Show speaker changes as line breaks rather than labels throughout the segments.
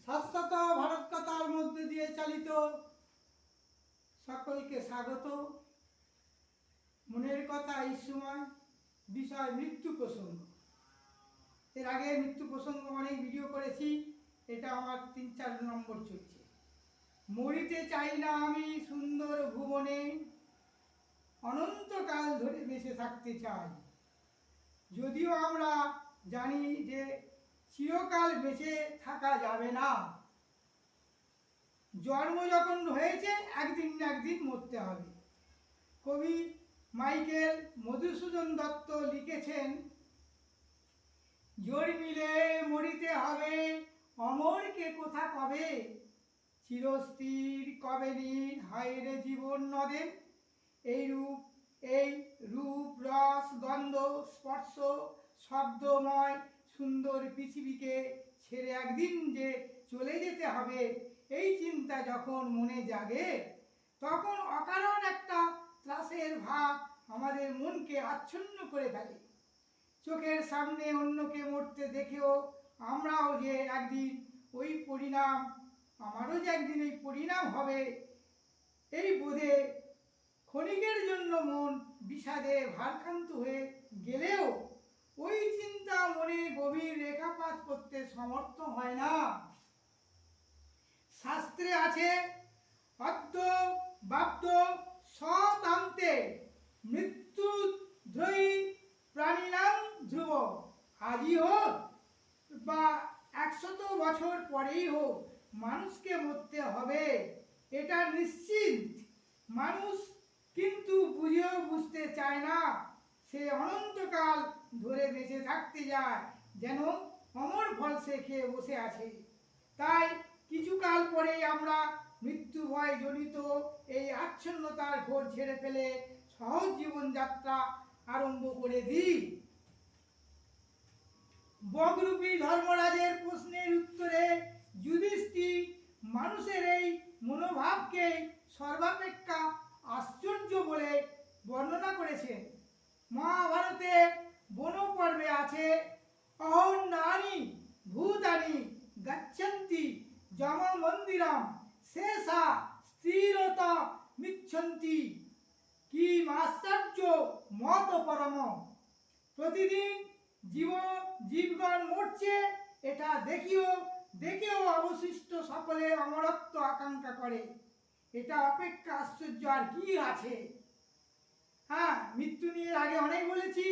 শাশ্বত ভারত কথার মধ্যে দিয়ে চালিত সকলকে স্বাগত। মনের কথা এই সময় বিষয় মৃত্যু প্রসঙ্গ। এর আগে মৃত্যু প্রসঙ্গ অনেক ভিডিও করেছি, এটা আমার 3-4 নম্বর চলছে। মরিতে চাই না আমি সুন্দর ভুবনে, অনন্তকাল ধরে বেঁচে থাকতে চাই। যদিও আমরা জানি যে চিরকাল বেঁচে থাকা যাবে না, জন্ম যখন হয়েছে একদিন না একদিন মরতে হবে। কবি মাইকেল মধুসূদন দত্ত লিখেছেন, জন্মিলে মরিতে হবে, অমরকে কোথা কবে, চিরস্থির কবে নীর হায়রে জীবন নদে। এই রূপ রস গন্ধ স্পর্শ শব্দময় সুন্দর পৃথিবীকে ছেড়ে একদিন যে চলে যেতে হবে, এই চিন্তা যখন মনে জাগে, তখন অকারণ একটা ত্রাসের ভাব আমাদের মনকে আচ্ছন্ন করে ফেলে। চোখের সামনে অন্যকে মরতে দেখেও আমরাও যে একদিন ওই পরিণাম, আমারও যে একদিন এই পরিণাম হবে, এই বোধে ক্ষণিকের জন্য মন বিষাদে ভারাক্রান্ত হয়ে গেলেও ওই চিন্তা মনে গভীর রেখাপাত করতে সমর্থ হয় না। শাস্ত্রে আছে, অদ্য বাপ্ত শতান্তে মৃত্যু ধ্রয়ী প্রাণিনাং ধ্রুব। আজই হোক বা 100 বছর পরেই হোক, মানুষকে মরতে হবে, এটা নিশ্চিত। মানুষ কিন্তু বুঝেও বুঝতে চায় না, সে অনন্তকাল ধরে বেঁচে থাকতে যায়, যেন অমর ফল সে খেয়ে বসে আছে। তাই কিছুকাল পরেই আমরা মৃত্যু ভয় জনিত এই আচ্ছন্নতার ঘোর ছেড়ে ফেলে সহজ জীবনযাত্রা আরম্ভ করে দিই। বগরূপী ধর্মরাজের প্রশ্নের উত্তরে যুধিষ্ঠির মানুষের এই মনোভাবকে সর্বাপেক্ষা আশ্চর্য বলে বর্ণনা করেছেন। মহাভারতে বন পর্বে আছে, অহন্যানি ভূতানি গচ্ছন্তি যম মন্দিরম শেষা স্থিরতা মিচ্ছন্তি কিমাশ্চর্য মত পরম। প্রতিদিন জীবগণ মরছে, এটা দেখেও অবশিষ্ট সকলে অমরত্ব আকাঙ্ক্ষা করে, এটা অপেক্ষা আশ্চর্য আর কি আছে। হ্যাঁ, মৃত্যু নিয়ে আগে অনেক বলেছি,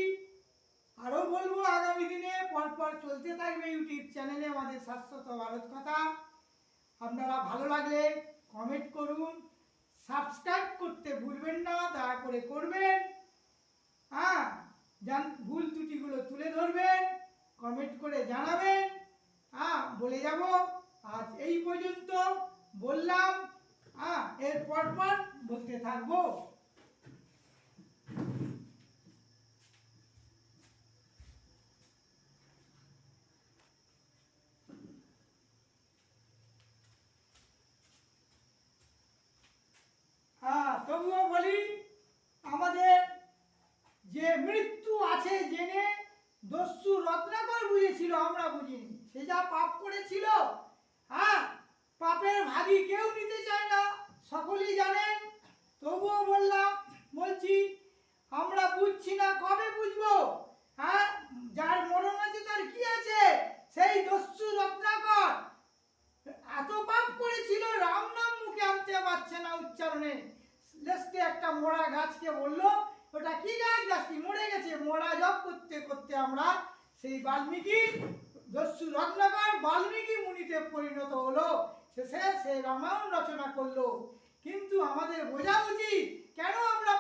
আরও বলবো আগামী দিনে, পরপর চলতে থাকবে ইউটিউব চ্যানেলে আমাদের শাশ্বত ভারত কথা। আপনারা ভালো লাগলে কমেন্ট করুন, সাবস্ক্রাইব করতে ভুলবেন না, দয়া করে করবেন। হ্যাঁ, ভুল ত্রুটিগুলো তুলে ধরবেন, কমেন্ট করে জানাবেন। হ্যাঁ, বলে যাব আজ এই পর্যন্ত বললাম। হ্যাঁ, এর পরপর বলতে থাকবো। হ্যাঁ, তবুও বলি, আমাদের যে মৃত্যু আছে জেনে দস্যু রত্নাকর বুঝেছিল, আমরা বুঝিনি। সে যা পাপ করেছিল, হ্যাঁ, পাপের ভাগী কেউ নিতে চায় না, সকলেই জানেন। তবুও বলছি, আমরা বুঝছি না, কবে বুঝবো? হ্যাঁ, যার মরণ আছে তার কি আছে? সেই দস্যু রত্নাকর এত পাপ করেছিল, রাম নাম মুখে আনতে পারছে না উচ্চারণে। লেস্টে একটা মোড়া গাছকে বললো, ওটা কি গাছ? গাছটি মরে গেছে। মোড়া জপ করতে করতে আমরা সেই বাল্মীকি দস্যু রত্নাকর বাল্মীকি মুনিতে পরিণত হলো, শেষে সে রামায়ণ রচনা করলো। কিন্তু আমাদের বোঝা উচিত, কেন আমরা